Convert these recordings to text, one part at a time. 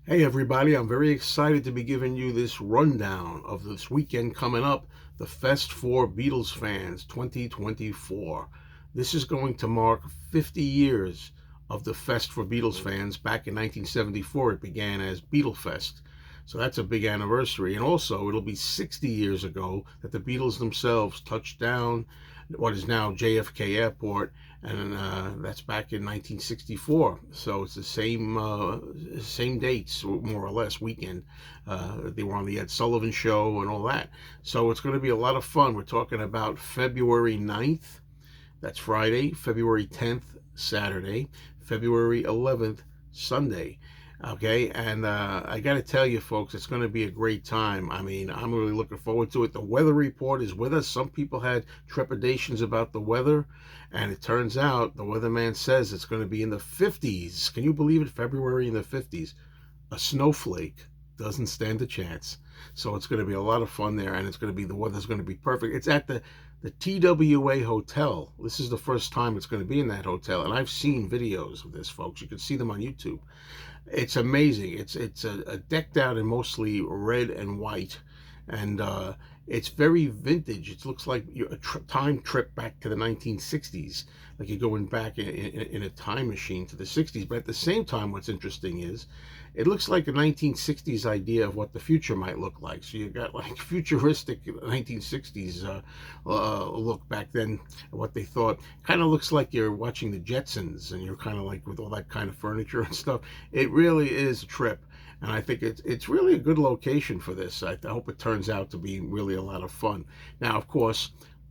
Hey everybody, I'm very excited to be giving you this rundown of this weekend coming up, the Fest for Beatles Fans 2024. This is going to mark 50 years of the Fest for Beatles Fans. Back in 1974, it began as Beatlefest. So that's a big anniversary. And also, it'll be 60 years ago that the Beatles themselves touched down what is now JFK Airport, and that's back in 1964. So it's the same dates, more or less, weekend. They were on the Ed Sullivan Show and all that. So it's going to be a lot of fun. We're talking about February 9th, that's Friday, February 10th, Saturday, February 11th, Sunday. Okay, and I got to tell you, folks, it's going to be a great time. I mean, I'm really looking forward to it. The weather report is with us. Some people had trepidations about the weather, and it turns out the weatherman says it's going to be in the 50s. Can you believe it? February in the 50s. A snowflake doesn't stand a chance. So it's going to be a lot of fun there, and the weather's going to be perfect. It's at the TWA Hotel. This is the first time it's going to be in that hotel, and I've seen videos of this, folks. You can see them on YouTube. It's amazing. It's a decked out in mostly red and white, and it's very vintage. It looks like a time trip back to the 1960s, like you're going back in a time machine to the 60s. But at the same time, what's interesting is it looks like a 1960s idea of what the future might look like. So you got like futuristic 1960s look back then, what they thought. Kind of looks like you're watching the Jetsons, and you're kind of like with all that kind of furniture and stuff. It really is a trip. And I think it's really a good location for this. I hope it turns out to be really a lot of fun. Now, of course,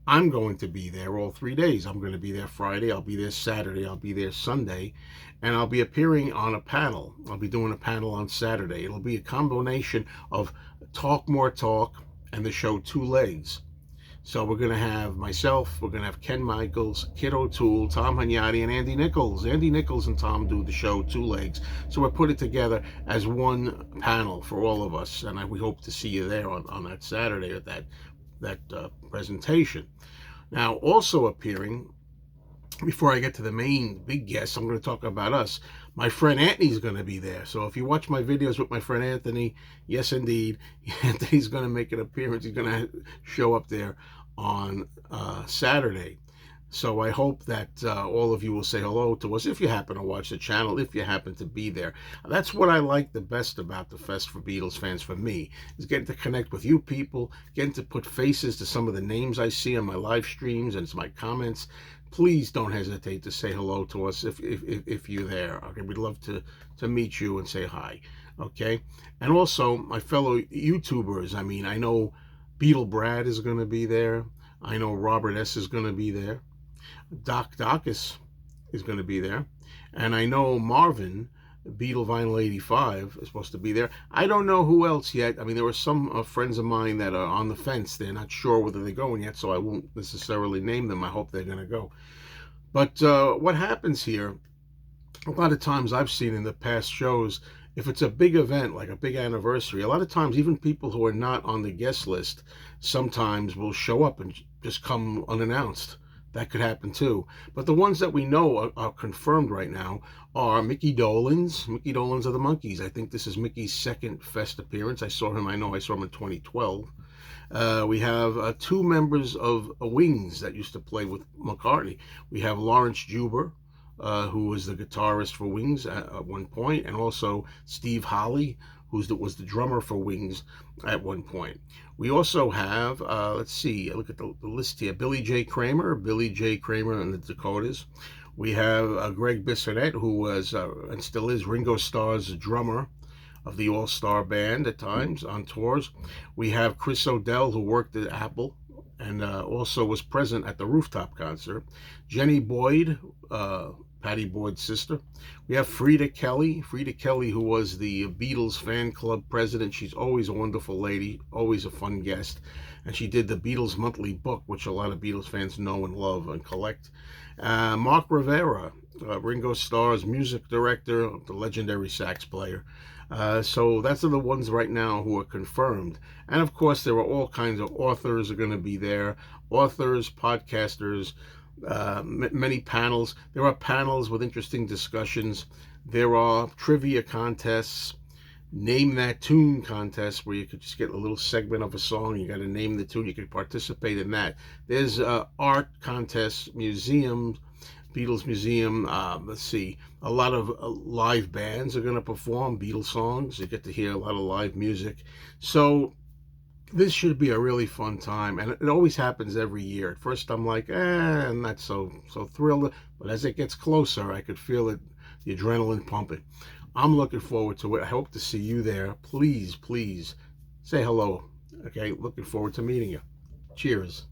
I'm going to be there all 3 days. I'm going to be there Friday, I'll be there Saturday, I'll be there Sunday, and I'll be appearing on a panel. I'll be doing a panel on Saturday. It'll be a combination of Talk More Talk and the show Two Legs. So we're going to have myself, we're going to have Ken Michaels, Kid O'Toole, Tom Hunyadi, and Andy Nichols. Andy Nichols and Tom do the show Two Legs. So we're put it together as one panel for all of us, and we hope to see you there on that Saturday at that presentation. Now, also appearing, before I get to the main big guest, I'm going to talk about us. My friend Anthony's going to be there. So if you watch my videos with my friend Anthony, yes, indeed, Anthony's going to make an appearance. He's going to show up there on Saturday. So I hope that all of you will say hello to us if you happen to watch the channel, if you happen to be there. That's what I like the best about the Fest for Beatles Fans for me, is getting to connect with you people, getting to put faces to some of the names I see on my live streams and my comments. Please don't hesitate to say hello to us if you're there. Okay, we'd love to meet you and say hi. Okay, and also my fellow YouTubers. I mean, I know Beatle Brad is going to be there. I know Robert S is going to be there. Doc Dacus is going to be there, and I know Marvin Beatle Vinyl 85 is supposed to be there. I don't know who else yet. I mean, there were some friends of mine that are on the fence. They're not sure whether they're going yet, so I won't necessarily name them. I hope they're going to go. But what happens here, a lot of times I've seen in the past shows, if it's a big event, like a big anniversary, a lot of times even people who are not on the guest list sometimes will show up and just come unannounced. That could happen too. But the ones that we know are confirmed right now are Mickey Dolenz. Mickey Dolenz of the Monkees. I think this is Mickey's second Fest appearance. I saw him in 2012. We have two members of Wings that used to play with McCartney. We have Lawrence Juber, who was the guitarist for Wings at one point, and also Steve Holley, who was the drummer for Wings at one point. We also have, let's see, look at the list here, Billy J. Kramer and the Dakotas. We have Greg Bissonette, who was and still is Ringo Starr's drummer of the All-Star Band at times on tours. We have Chris O'Dell, who worked at Apple and also was present at the Rooftop concert. Jenny Boyd, Patty Boyd's sister. We have Frida Kelly, who was the Beatles fan club president. She's always a wonderful lady, always a fun guest. And she did the Beatles monthly book, which a lot of Beatles fans know and love and collect. Mark Rivera, Ringo Starr's music director, the legendary sax player. So that's the ones right now who are confirmed. And of course, there are all kinds of authors are going to be there. Authors, podcasters, many panels. There are panels with interesting discussions. There are trivia contests. Name That Tune contest where you could just get a little segment of a song. You got to name the tune. You could participate in that. There's art contests, museums, Beatles Museum. Let's see, a lot of live bands are going to perform Beatles songs. You get to hear a lot of live music. So this should be a really fun time, and it always happens every year. At first, I'm like, I'm not so thrilled, but as it gets closer, I could feel it, the adrenaline pumping. I'm looking forward to it. I hope to see you there. Please, please say hello. Okay, looking forward to meeting you. Cheers.